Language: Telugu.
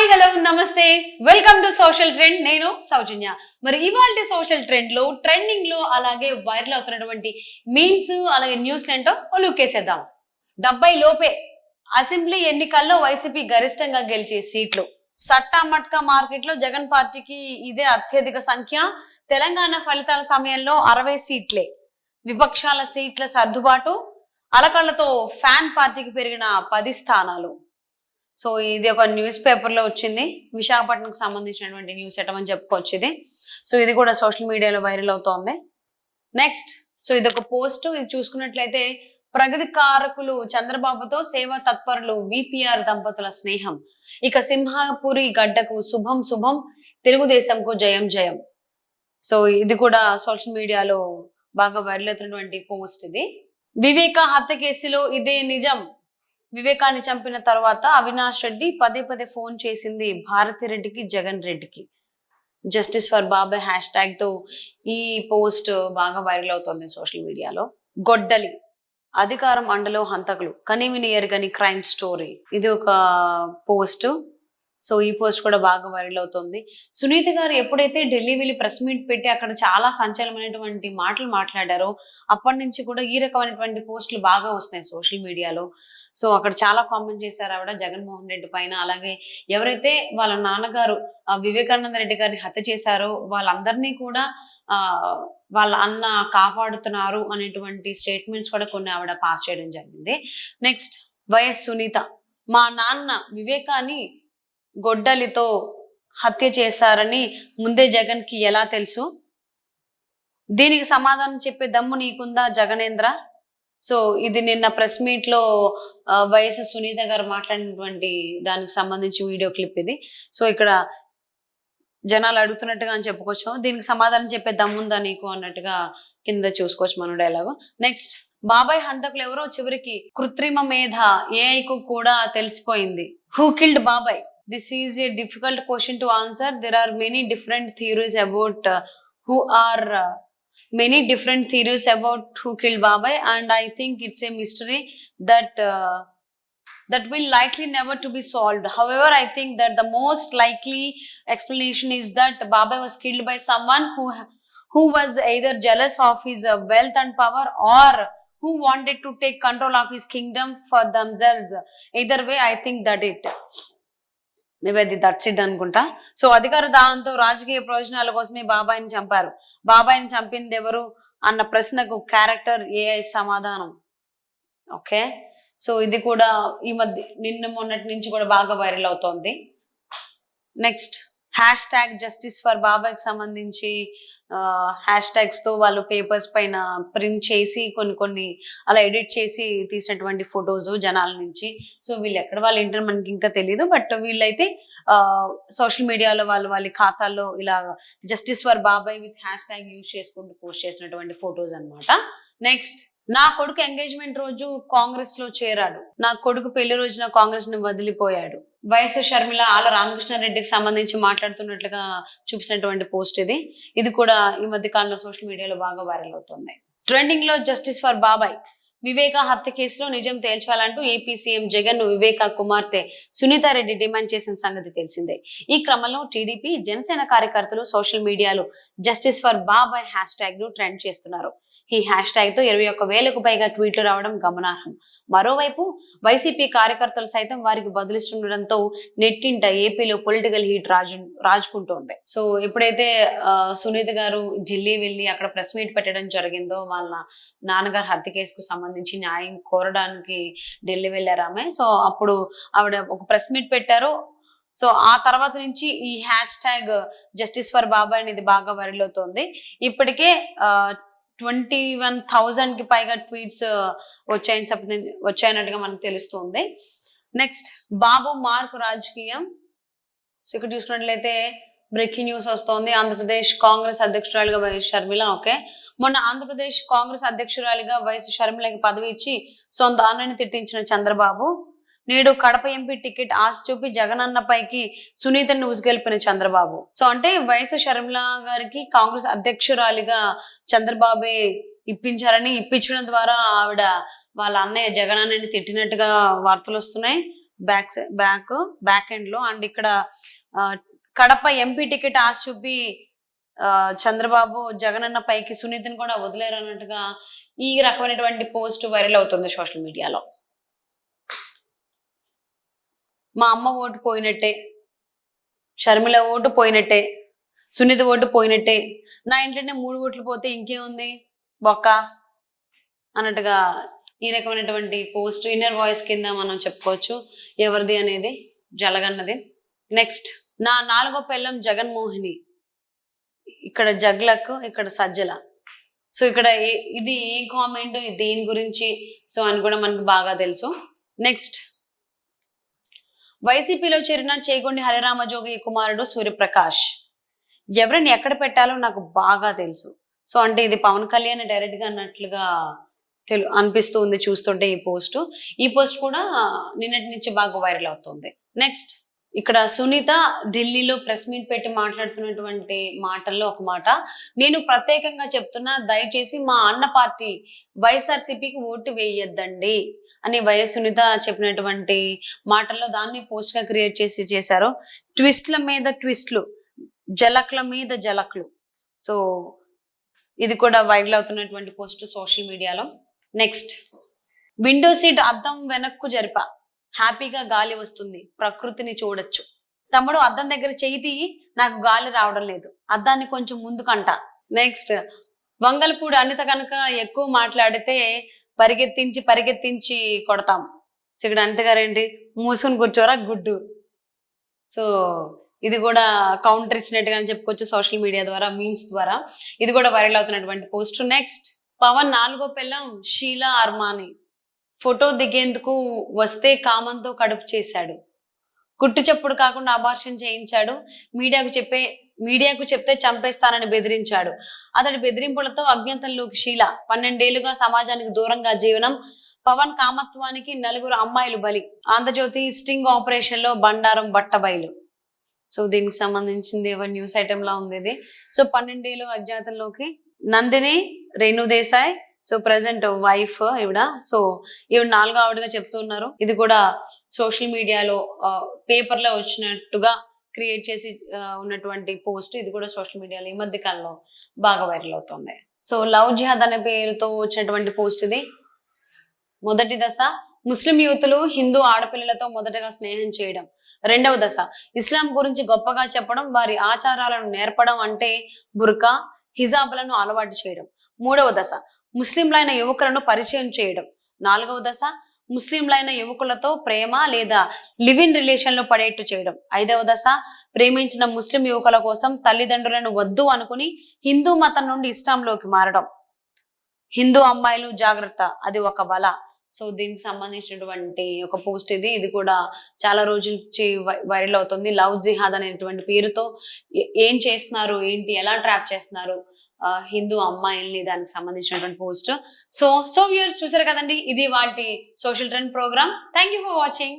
హలో నమస్తే వెల్కమ్ టు సోషల్ ట్రెండ్. నేను సౌజన్య. మరి ఇవాల్టి సోషల్ ట్రెండ్ లో ట్రెండింగ్ లో అలాగే వైరల్ అవుతున్నటువంటి మీమ్స్ అలాగే న్యూస్ ఏంటో లుక్కేసేద్దాం. 70 లోపే అసెంబ్లీ ఎన్నికల్లో వైసీపీ గరిష్టంగా గెలిచే సీట్లు. సట్టా మట్కా మార్కెట్ లో జగన్ పార్టీకి ఇదే అత్యధిక సంఖ్య. తెలంగాణ ఫలితాల సమయంలో 60 సీట్లే. విపక్షాల సీట్ల సర్దుబాటు. అలకళ్లతో ఫ్యాన్ పార్టీకి పెరిగిన 10 స్థానాలు. సో ఇది ఒక న్యూస్ పేపర్ లో వచ్చింది. విశాఖపట్నంకి సంబంధించినటువంటి న్యూస్ ఎటమని చెప్పుకోవచ్చు ఇది. సో ఇది కూడా సోషల్ మీడియాలో వైరల్ అవుతోంది. నెక్స్ట్, సో ఇది ఒక పోస్ట్. ఇది చూసుకున్నట్లయితే ప్రగతి కారకులు చంద్రబాబుతో సేవా తత్పరులు విపిఆర్ దంపతుల స్నేహం. ఇక సింహాపురి గడ్డకు శుభం శుభం, తెలుగుదేశంకు జయం జయం. సో ఇది కూడా సోషల్ మీడియాలో బాగా వైరల్ అవుతున్నటువంటి పోస్ట్ ఇది. వివేక హత్య కేసులో ఇదే నిజం. వివేకాన్ని చంపిన తర్వాత అవినాష్ రెడ్డి పదే పదే ఫోన్ చేసింది భారతిరెడ్డికి, జగన్ రెడ్డికి. జస్టిస్ ఫర్ బాబాయ్ హ్యాష్ ట్యాగ్ తో ఈ పోస్ట్ బాగా వైరల్ అవుతుంది సోషల్ మీడియాలో. గొడ్డలి అధికారం అండలో హంతకులు, కనివిని ఎరగని క్రైమ్ స్టోరీ. ఇది ఒక పోస్ట్. సో ఈ పోస్ట్ కూడా బాగా వైరల్ అవుతుంది. సునీత గారు ఎప్పుడైతే ఢిల్లీ వెళ్ళి ప్రెస్ మీట్ పెట్టి అక్కడ చాలా సంచలనమైనటువంటి మాటలు మాట్లాడారో అప్పటి నుంచి కూడా ఈ రకమైనటువంటి పోస్టులు బాగా వస్తున్నాయి సోషల్ మీడియాలో. సో అక్కడ చాలా కామెంట్ చేశారు ఆవిడ జగన్మోహన్ రెడ్డి పైన. అలాగే ఎవరైతే వాళ్ళ నాన్నగారు వివేకానంద రెడ్డి గారిని హత్య చేశారో వాళ్ళందరినీ కూడా వాళ్ళ అన్న కాపాడుతున్నారు అనేటువంటి స్టేట్మెంట్స్ కూడా కొన్ని ఆవిడ పాస్ చేయడం జరిగింది. నెక్స్ట్, వైఎస్ సునీత, మా నాన్న వివేకాన్ని గొడ్డలితో హత్య చేశారని ముందే జగన్ కి ఎలా తెలుసు? దీనికి సమాధానం చెప్పే దమ్ము నీకుందా జగనేంద్ర? సో ఇది నిన్న ప్రెస్ మీట్ లో వైఎస్ సునీత గారు మాట్లాడినటువంటి దానికి సంబంధించి వీడియో క్లిప్ ఇది. సో ఇక్కడ జనాలు అడుగుతున్నట్టుగా అని చెప్పుకోవచ్చు. దీనికి సమాధానం చెప్పే దమ్ముందా నీకు అన్నట్టుగా కింద చూసుకోవచ్చు మనం డైలాగ్. నెక్స్ట్, బాబాయ్ హంతకులు ఎవరో చివరికి కృత్రిమ మేధ ఏఐకు కూడా తెలిసిపోయింది. హూ కిల్డ్ బాబాయ్? This is a difficult question to answer. There are many different theories about many different theories about who killed Babai, and I think it's a mystery that will likely never to be solved. However, I think that the most likely explanation is that Babai was killed by someone who was either jealous of his wealth and power, or who wanted to take control of his kingdom for themselves. Either way, I think that it maybe అది దట్స్ ఇట్ అనుకుంటా. సో అధికార దానంతో రాజకీయ ప్రయోజనాల కోసమే బాబాయిని చంపారు. బాబాయిని చంపింది ఎవరు అన్న ప్రశ్నకు క్యారెక్టర్ ఏఐ సమాధానం. ఓకే, సో ఇది కూడా ఈ మధ్య నిన్న మొన్నటి నుంచి కూడా బాగా వైరల్ అవుతోంది. Next, hash tag justice for బాబాయ్కి సంబంధించి హ్యాష్ ట్యాగ్స్ తో వాళ్ళు పేపర్స్ పైన ప్రింట్ చేసి కొన్ని అలా ఎడిట్ చేసి తీసినటువంటి ఫొటోస్ జనాల నుంచి. సో వీళ్ళు ఎక్కడ వాళ్ళు ఏంటో మనకి ఇంకా తెలియదు. బట్ వీళ్ళైతే సోషల్ మీడియాలో వాళ్ళ ఖాతాల్లో ఇలా జస్టిస్ ఫర్ బాబాయ్ విత్ హ్యాష్ ట్యాగ్ యూజ్ చేసుకుంటూ పోస్ట్ చేసినటువంటి ఫొటోస్ అన్నమాట. నెక్స్ట్, నా కొడుకు ఎంగేజ్మెంట్ రోజు కాంగ్రెస్ లో చేరాడు. నా కొడుకు పెళ్లి రోజున కాంగ్రెస్ ని వదిలిపోయాడు. వైఎస్ షర్మిల ఆల రామకృష్ణారెడ్డికి సంబంధించి మాట్లాడుతున్నట్లుగా చూపిస్తున్నటువంటి పోస్ట్ ఇది. ఇది కూడా ఈ మధ్య కాలంలో సోషల్ మీడియాలో బాగా వైరల్ అవుతుంది. ట్రెండింగ్ లో జస్టిస్ ఫర్ బాబాయ్. వివేక హత్య కేసులో నిజం తేల్చాలంటూ ఏపీ సీఎం జగన్ వివేక కుమార్తె సునీతారెడ్డి డిమాండ్ చేసిన సంగతి తెలిసిందే. ఈ క్రమంలో టీడీపీ జనసేన కార్యకర్తలు సోషల్ మీడియాలో జస్టిస్ ఫర్ బాబాయ్ హ్యాష్ ట్యాగ్ ను ట్రెండ్ చేస్తున్నారు. ఈ హ్యాష్ ట్యాగ్ తో 21,000కు పైగా ట్వీట్లు రావడం గమనార్హం. మరోవైపు వైసీపీ కార్యకర్తలు సైతం వారికి బదులిస్తుండడంతో నెట్టింట ఏపీలో పొలిటికల్ హీట్ రాజుకుంటోంది. సో ఎప్పుడైతే సునీత గారు ఢిల్లీ వెళ్ళి అక్కడ ప్రెస్ మీట్ పెట్టడం జరిగిందో, వాళ్ళ నాన్నగారు హత్య కేసుకు సంబంధించి న్యాయం కోరడానికి ఢిల్లీ వెళ్ళారు ఆమె. సో అప్పుడు ఆవిడ ఒక ప్రెస్ మీట్ పెట్టారు. సో ఆ తర్వాత నుంచి ఈ హ్యాష్ ట్యాగ్ జస్టిస్ ఫర్ బాబాయ్ అనేది బాగా వైరల్ అవుతోంది. ఇప్పటికే 21,000కి పైగా ట్వీట్స్ వచ్చాయన్నట్టుగా మనకు తెలుస్తుంది. నెక్స్ట్, బాబు మార్క్ రాజకీయం. సో ఇక్కడ చూసుకున్నట్లయితే బ్రేకింగ్ న్యూస్ వస్తోంది. ఆంధ్రప్రదేశ్ కాంగ్రెస్ అధ్యక్షురాలిగా వైఎస్ షర్మిల. ఓకే, మొన్న ఆంధ్రప్రదేశ్ కాంగ్రెస్ అధ్యక్షురాలిగా వైఎస్ షర్మిలకి పదవి ఇచ్చి సొంత అన్నని తిట్టించిన చంద్రబాబు నేడు కడప ఎంపీ టికెట్ ఆశ చూపి జగనన్నపైకి సునీతను ఉసుగెలిపిన చంద్రబాబు. సో అంటే వైఎస్ షర్మిల గారికి కాంగ్రెస్ అధ్యక్షురాలిగా చంద్రబాబే ఇప్పించారని, ఇప్పించడం ద్వారా ఆవిడ వాళ్ళ అన్నయ్య జగన్ అన్నని తిట్టినట్టుగా వార్తలు వస్తున్నాయి. బ్యాక్ ఎండ్ లో. అండ్ ఇక్కడ ఆ, కడప ఎంపీ టికెట్ ఆశ చూపి చంద్రబాబు జగనన్న పైకి సునీతని కూడా వదిలేరు అన్నట్టుగా ఈ రకమైనటువంటి పోస్ట్ వైరల్ అవుతుంది సోషల్ మీడియాలో. మా అమ్మ ఓటు పోయినట్టే, షర్మిల ఓటు పోయినట్టే, సునీత ఓటు పోయినట్టే, నా ఇంట్లోనే 3 ఓట్లు పోతే ఇంకేముంది బొక్క అన్నట్టుగా ఈ రకమైనటువంటి పోస్ట్ ఇన్నర్ వాయిస్ కింద మనం చెప్పుకోవచ్చు. ఎవరిది అనేది జలగన్నది. నెక్స్ట్, నా 4వ పెళ్ళం జగన్మోహిని, ఇక్కడ జగ్లక్, ఇక్కడ సజ్జల. సో ఇక్కడ ఇది ఏ కామెంట్ దేని గురించి సో అని కూడా మనకు బాగా తెలుసు. నెక్స్ట్, వైసీపీలో చేరిన చేగొండి హరిరామజోగి కుమారుడు సూర్యప్రకాష్. ఎవరిని ఎక్కడ పెట్టాలో నాకు బాగా తెలుసు. సో అంటే ఇది పవన్ కళ్యాణ్ డైరెక్ట్ గా అన్నట్లుగా అనిపిస్తూ ఉంది చూస్తుంటే ఈ పోస్ట్ కూడా నిన్నటి నుంచి బాగా వైరల్ అవుతుంది. నెక్స్ట్, ఇక్కడ సునీత ఢిల్లీలో ప్రెస్ మీట్ పెట్టి మాట్లాడుతున్నటువంటి మాటల్లో ఒక మాట, నేను ప్రత్యేకంగా చెప్తున్నా, దయచేసి మా అన్న పార్టీ వైఎస్ఆర్సీపీకి ఓటు వేయొద్దండి అని సునీత చెప్పినటువంటి మాటల్లో దాన్ని పోస్ట్ గా క్రియేట్ చేశారు. ట్విస్ట్ల మీద ట్విస్ట్లు, జలక్ల మీద జలక్లు. సో ఇది కూడా వైరల్ అవుతున్నటువంటి పోస్ట్ సోషల్ మీడియాలో. నెక్స్ట్, విండో సీట్ అద్దం వెనక్కు జరిపా, హ్యాపీగా గాలి వస్తుంది, ప్రకృతిని చూడొచ్చు. తమ్ముడు అద్దం దగ్గర చెయ్యి తీయి, నాకు గాలి రావడం లేదు, అద్దాన్ని కొంచెం ముందుకంట. నెక్స్ట్, వంగలపూడి అనిత కనుక ఎక్కువ మాట్లాడితే పరిగెత్తించి కొడతాం. సో ఇక్కడ అనిత గారు ఏంటి, మూసుకొని కూర్చోరా గుడ్డు. సో ఇది కూడా కౌంటర్ ఇచ్చినట్టుగా చెప్పుకోవచ్చు సోషల్ మీడియా ద్వారా, మీమ్స్ ద్వారా. ఇది కూడా వైరల్ అవుతున్నటువంటి పోస్ట్. నెక్స్ట్, పవన్ 4వ పెళ్ళం షీలా అర్మాని ఫోటో దిగేందుకు వస్తే కామంతో కడుపు చేశాడు, కుట్టు చెప్పుడు కాకుండా అబార్షన్ చేయించాడు, మీడియాకు చెప్తే చంపేస్తానని బెదిరించాడు. అతడి బెదిరింపులతో అజ్ఞాతంలోకి షీల 12 ఏళ్లుగా సమాజానికి దూరంగా జీవనం. పవన్ కామత్వానికి 4 అమ్మాయిలు బలి. ఆంధ్రజ్యోతి స్టింగ్ ఆపరేషన్ లో బండారం బట్టబయలు. సో దీనికి సంబంధించింది న్యూస్ ఐటమ్ లా ఉంది ఇది. సో 12 ఏళ్ళు అజ్ఞాతంలోకి. Nandini Renu Desai, so present wife ఈవిడ. సో ఈవిడ 4వ ఆవిడగా చెప్తున్నారు. ఇది కూడా సోషల్ మీడియాలో పేపర్ లో వచ్చినట్టుగా క్రియేట్ చేసి ఉన్నటువంటి పోస్ట్. ఇది కూడా సోషల్ మీడియాలో ఈ మధ్య కాలంలో బాగా వైరల్ అవుతుంది. సో లవ్ జిహాద్ అనే పేరుతో వచ్చినటువంటి పోస్ట్ ఇది. మొదటి దశ, ముస్లిం యువతులు హిందూ ఆడపిల్లలతో మొదటగా స్నేహం చేయడం. 2వ దశ, ఇస్లాం గురించి గొప్పగా చెప్పడం, వారి ఆచారాలను నేర్పడం అంటే బుర్కా, హిజాబులను అలవాటు చేయడం. 3వ దశ, ముస్లింలైన యువకులను పరిచయం చేయడం. 4వ దశ, ముస్లింలైన యువకులతో ప్రేమ లేదా లివ్ ఇన్ రిలేషన్ లో పడేట్టు చేయడం. 5వ దశ, ప్రేమించిన ముస్లిం యువకుల కోసం తల్లిదండ్రులను వద్దు అనుకుని హిందూ మతం నుండి ఇస్లాంలోకి మారడం. హిందూ అమ్మాయిలు జాగ్రత్త, అది ఒక వల. సో దీనికి సంబంధించినటువంటి ఒక పోస్ట్ ఇది. ఇది కూడా చాలా రోజుల నుంచి వైరల్ అవుతుంది. లవ్ జిహాద్ అనేటువంటి పేరుతో ఏం చేస్తున్నారు, ఏంటి, ఎలా ట్రాప్ చేస్తున్నారు హిందూ అమ్మాయిల్ని, దానికి సంబంధించినటువంటి పోస్ట్. సో వ్యూయర్స్ చూసారు కదండి, ఇది వాటి social trend programme. Thank you for watching.